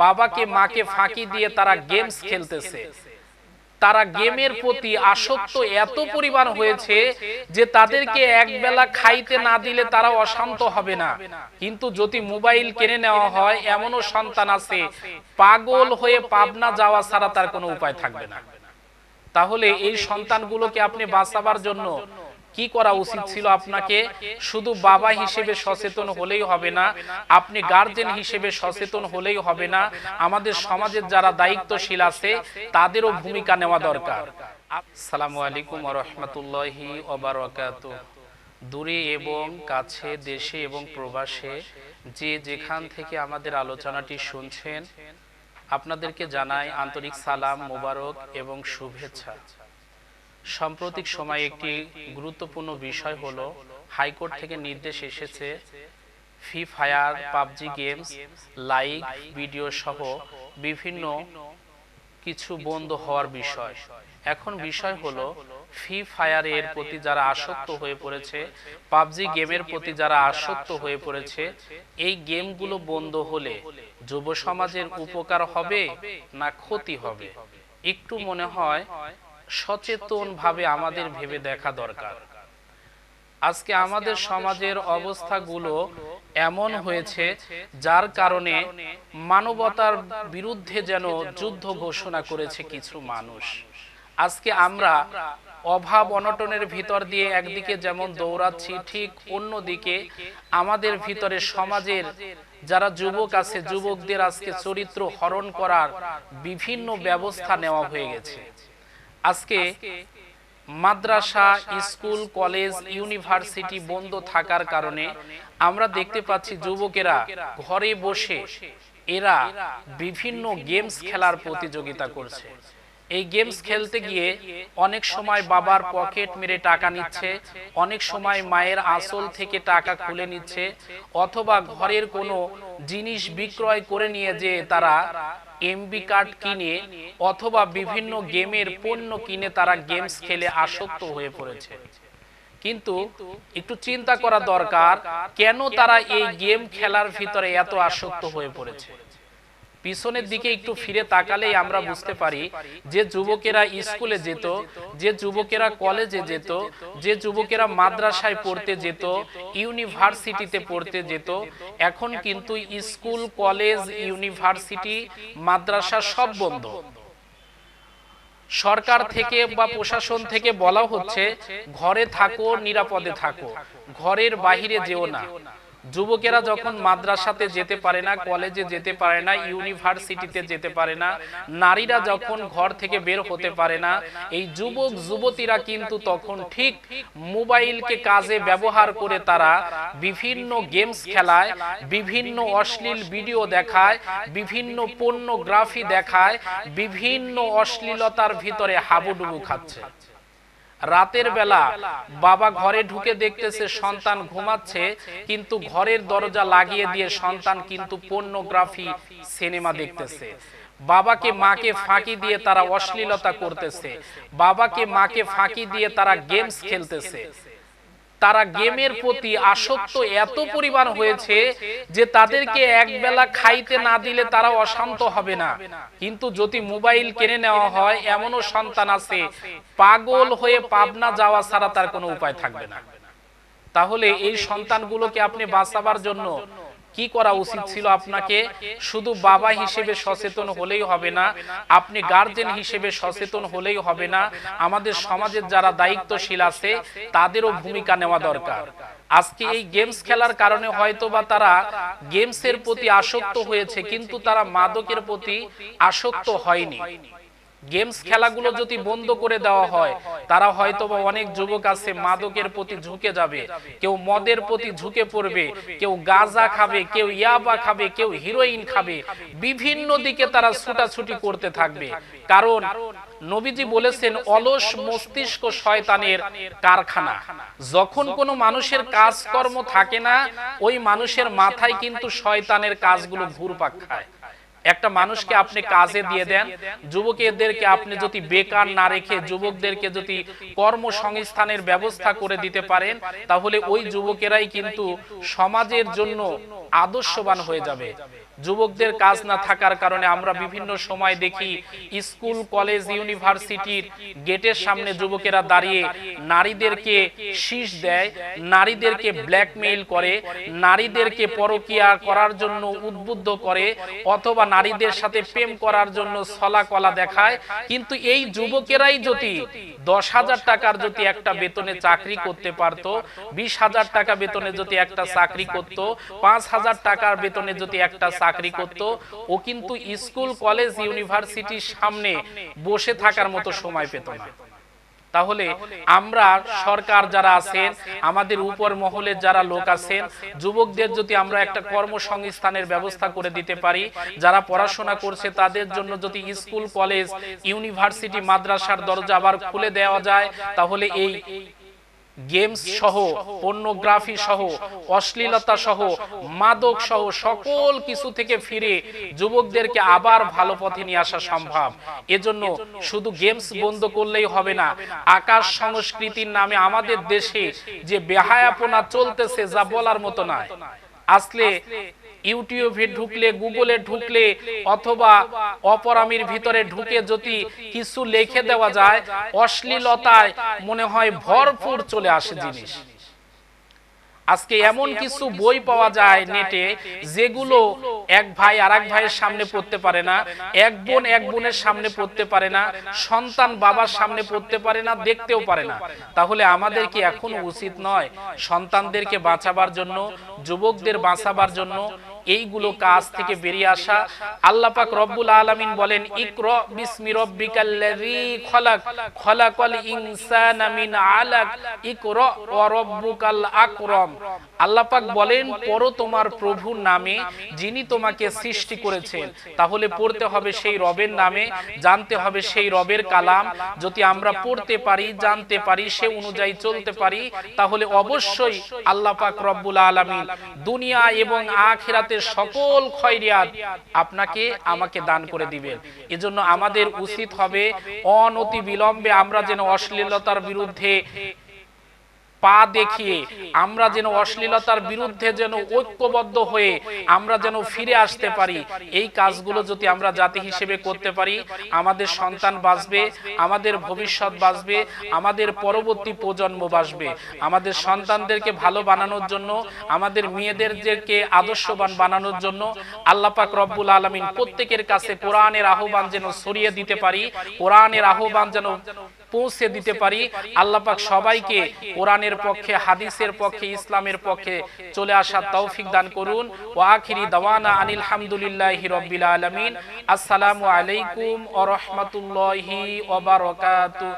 বাবাকে মাকে ফাঁকি দিয়ে তারা গেমস খেলতেছে। তারা গেমের প্রতি আসক্ত এত পরিমাণ হয়েছে যে তাদেরকে একবেলা খাইতে না দিলে তারা অশান্ত হবে না। কিন্তু যদি মোবাইল কিনে নেওয়া হয়, এমনও সন্তান আছে পাগল হয়ে পাবনা যাওয়া ছাড়া তার কোনো উপায় থাকবে না। তাহলে এই সন্তানগুলোকে আপনি বাঁচাবার জন্য কি করা উচিত ছিল? আপনাকে শুধু বাবা হিসেবে সচেতন হলেই হবে না, আপনি গার্জেন হিসেবে সচেতন হলেই হবে না, আমাদের সমাজের যারা দায়িত্বশীল আছে তাদেরও ভূমিকা নেওয়া দরকার। আসসালামু আলাইকুম ওয়া রাহমাতুল্লাহি ওয়া বারাকাতুহু। দূরে এবং কাছে, দেশে এবং প্রবাসে যে যেখান থেকে আমাদের আলোচনাটি শুনছেন, আপনাদেরকে জানাই আন্তরিক সালাম, মোবারক এবং শুভেচ্ছা। সাম্প্রতিক সময়ে একটি গুরুত্বপূর্ণ বিষয় হলো, হাইকোর্ট থেকে নির্দেশ এসেছে free fire, PUBG games, live video সহ বিভিন্ন কিছু বন্ধ হওয়ার বিষয়। এখন বিষয় হলো, ফ্রি ফায়ারের প্রতি যারা আসক্ত হয়ে পড়েছে, পাবজি গেমের প্রতি যারা আসক্ত হয়ে পড়েছে, এই গেমগুলো বন্ধ হলে যুব সমাজের উপকার হবে না ক্ষতি হবে? একটু মনে হয় সচেতন ভাবে আমাদের ভেবে দেখা দরকার। আজকে আমাদের সমাজের অবস্থাগুলো এমন হয়েছে যার কারণে মানবতার বিরুদ্ধে যেন যুদ্ধ ঘোষণা করেছে কিছু মানুষ। আজকে আমরা অভাব অনটনের ভিতর দিয়ে একদিকে যেমন দৌড়াচ্ছি, ঠিক অন্যদিকে আমাদের ভিতরে সমাজের যারা যুবক আছে, যুবকদের আজকে চরিত্র হরণ করার বিভিন্ন ব্যবস্থা নেওয়া হয়ে গেছে। আজকে মাদ্রাসা, স্কুল, কলেজ, ইউনিভার্সিটি বন্ধ থাকার কারণে আমরা দেখতে পাচ্ছি যুবকেরা ঘরে বসে এরা বিভিন্ন গেমস খেলার প্রতিযোগিতা করছে। এই গেমস খেলতে গিয়ে অনেক সময় বাবার পকেট মেরে টাকা নিচ্ছে, অনেক সময় মায়ের আঁচল থেকে টাকা খুলে নিচ্ছে, অথবা ঘরের কোনো জিনিস বিক্রয় করে নিয়ে যে তারা এমবি কার্ড কিনে অথবা বিভিন্ন গেমের পণ্য কিনে তারা গেমস খেলে আসক্ত হয়ে পড়েছে। কিন্তু একটু চিন্তা করা দরকার, কেন তারা এই গেম খেলার ভিতরে এত আসক্ত হয়ে পড়েছে। পিছনের দিকে একটু ফিরে তাকালেই আমরা বুঝতে পারি যে যুবকেরা স্কুলে যেত, যে যুবকেরা কলেজে যেত, যে যুবকেরা মাদ্রাসায় পড়তে যেত, ইউনিভার্সিটিতে পড়তে যেত, এখন কিন্তু স্কুল, কলেজ, ইউনিভার্সিটি, মাদ্রাসা সব বন্ধ। সরকার থেকে বা প্রশাসন থেকে বলা হচ্ছে ঘরে থাকো, নিরাপদে থাকো, ঘরের বাহিরে যেও না। যুবকেরা যখন মাদ্রাসাতে যেতে পারে না, কলেজে যেতে পারে না, ইউনিভার্সিটিতে যেতে পারে না, নারীরা যখন ঘর থেকে বের হতে পারে না, এই যুবক যুবতীরা কিন্তু তখন ঠিক মোবাইলকে কাজে ব্যবহার করে তারা বিভিন্ন গেমস খেলায়, বিভিন্ন অশ্লীল ভিডিও দেখায়, বিভিন্ন পর্নোগ্রাফি দেখায়, বিভিন্ন অশ্লীলতার ভিতরে হাবুডুবু খাচ্ছে। রাতের বেলা বাবা ঘরে ঢুকে দেখতেছে সন্তান ঘুমাচ্ছে, কিন্তু ঘরের দরজা লাগিয়ে দিয়ে সন্তান কিন্তু পর্নোগ্রাফি সিনেমা দেখতেছে। বাবাকে মাকে ফাঁকি দিয়ে তারা অশ্লীলতা করতেছে, বাবাকে মাকে ফাঁকি দিয়ে তারা গেমস খেলতেছে। তারা গেমের প্রতি আসক্ত এত পরিমাণ হয়েছে যে তাদেরকে একবেলা খাইতে না দিলে তারা অশান্ত হবে না। কিন্তু যদি মোবাইল কিনে নেওয়া হয়, এমনও সন্তান আছে পাগল হয়ে পাবনা যাওয়া ছাড়া তার কোনো উপায় থাকবে না। তাহলে এই সন্তানগুলোকে আপনি বাঁচাবার জন্য কি করা উচিত ছিল? আপনাকে শুধু বাবা হিসেবে সচেতন হলেই হবে না, আপনি গার্জেন হিসেবে সচেতন হলেই হবে না, আমাদের সমাজের যারা দায়িত্বশীল আছে তাদেরও ভূমিকা নেওয়া দরকার। আজকে এই গেমস খেলার কারণে হয়তো বা তারা গেমসের প্রতি আসক্ত হয়েছে, কিন্তু তারা মাদকের প্রতি আসক্ত হয়নি। গেমস খেলাগুলো যদি বন্ধ করে দেওয়া হয়, তারা হয়তো বা অনেক যুবক আছে মাদকের প্রতি ঝুঁকে যাবে, কেউ মদের প্রতি ঝুঁকে পড়বে, কেউ গাঁজা খাবে, কেউ ইয়াবা খাবে, কেউ হিরোইন খাবে, বিভিন্ন দিকে তারা ছুটাছুটি করতে থাকবে। কারণ নবীজি বলেছেন, অলস মস্তিষ্ক শয়তানের কারখানা। যখন কোনো মানুষের কাজকর্ম থাকে না, ওই মানুষের মাথায় কিন্তু শয়তানের কাজগুলো ঘুরপাক খায়। একটা মানুষকে আপনি কাজে দিয়ে দেন, যুবকদেরকে আপনি যদি বেকার না রেখে যুবকদেরকে যদি কর্মসংস্থানের ব্যবস্থা করে দিতে পারেন, তাহলে ওই যুবকেরাই কিন্তু সমাজের জন্য আদর্শবান হয়ে যাবে। যুবকদের কাজ না থাকার কারণে আমরা বিভিন্ন সময় দেখি স্কুল কলেজ ইউনিভার্সিটির গেটের সামনে যুবকেরা দাঁড়িয়ে নারীদেরকে শীষ দেয়, নারীদেরকে ব্ল্যাকমেইল করে, নারীদেরকে পরকীয়া করার জন্য উদ্বুদ্ধ করে, অথবা নারীদের সাথে প্রেম করার জন্য ছলাকলা দেখায়। কিন্তু এই যুবকেরাই যদি 10,000 টাকার যদি একটা বেতনে চাকরি করতে পারতো, 20,000 টাকা বেতনে যদি একটা চাকরি করত, 5,000 টাকার বেতনে যদি একটা চাকরি করত, ও কিন্তু স্কুল কলেজ ইউনিভার্সিটির সামনে বসে থাকার মতো সময় পেত না। তাহলে আমরা সরকার যারা আছেন, আমাদের উপর মহলের যারা লোক আছেন, যুবকদের যদি আমরা একটা কর্মসংস্থানের ব্যবস্থা করে দিতে পারি, যারা পড়াশোনা করছে তাদের জন্য যদি স্কুল কলেজ ইউনিভার্সিটি মাদ্রাসার দরজা আবার খুলে দেওয়া যায়, তাহলে এই গেমস সহ, পর্নোগ্রাফি সহ, অশ্লীলতা সহ, মাদক সহ সকল কিছু থেকে ফিরে যুবকদেরকে আবার ভালো পথে নিয়ে আসা সম্ভব। এজন্য শুধু গেমস বন্ধ করলেই হবে না, আকাশ সংস্কৃতির নামে আমাদের দেশে যে বেহায়াপনা চলতেছে যা বলার মতো নয়। আসলে ইউটিউবে ঢুকলে, গুগলে ঢুকলে, অথবা অপরামীর ভিতরে ঢুকে যদি কিছু লিখে দেওয়া যায়, অশ্লীলতায় মনে হয় ভরপুর চলে আসে জিনিস। আজকে এমন কিছু বই পাওয়া যায় নেটে, যেগুলো এক ভাই আর এক ভাইয়ের সামনে পড়তে পারে না, এক বোন এক বোনের সামনে পড়তে পারে না, সন্তান বাবার সামনে পড়তে পারে না, দেখতেও পারে না। তাহলে আমাদের কি এখন উচিত নয় সন্তানদেরকে বাঁচাবার জন্য, যুবকদের বাঁচাবার জন্য এইগুলো কাজ থেকে বেরিয়ে আসা? আল্লাহ পাক রব্বুল আলামিন বলেন, ইকরা বিসমি রাব্বিকাল্লাযী খলাক, খলাকাল ইনসানা মিন আলাক, ইকরা ওয়া রাব্বুকাল আকরাম। আল্লাহ পাক বলেন, পড়ো তোমার প্রভুর নামে যিনি তোমাকে সৃষ্টি করেছেন। তাহলে পড়তে হবে সেই রবের নামে, জানতে হবে সেই রবের কালাম। যদি আমরা পড়তে পারি, জানতে পারি, সে অনুযায়ী চলতে পারি, তাহলে অবশ্যই আল্লাহ পাক রব্বুল আলামিন দুনিয়া এবং আখিরাতে সকল খয়রিয়াত আপনাকে আমাকে দান করে দিবেন। এজন্য আমাদের উচিত হবে অনতি বিলম্বে আমরা যেন অশ্লীলতার বিরুদ্ধে পা দেখিয়ে, আমরা যেন অশ্লীলতার বিরুদ্ধে যেন ঐক্যবদ্ধ হয়ে আমরা যেন ফিরে আসতে পারি। এই কাজগুলো যদি আমরা জাতি হিসেবে করতে পারি, আমাদের সন্তান বাঁচবে, আমাদের ভবিষ্যৎ বাঁচবে, আমাদের পরবর্তী প্রজন্ম বাঁচবে। আমাদের সন্তানদেরকে ভালো বানানোর জন্য, আমাদের মেয়েদেরকে আদর্শবান বানানোর জন্য আল্লাহ পাক রব্বুল আলামিন প্রত্যেকের কাছে কোরআনের আহ্বান যেন ছড়িয়ে দিতে পারি, কোরআনের আহ্বান যেন পৌঁছে দিতে পারি। আল্লাহ পাক সবাইকে কোরআনের পক্ষে, হাদিসের পক্ষে, ইসলামের পক্ষে চলে আসার তৌফিক দান করুন। ওয়া আখিরি দাওয়ানা আনিল হামদুলিল্লাহি রাব্বিল আলামিন। আসসালামু আলাইকুম ওয়া রাহমাতুল্লাহি ওয়া বারাকাতুহু।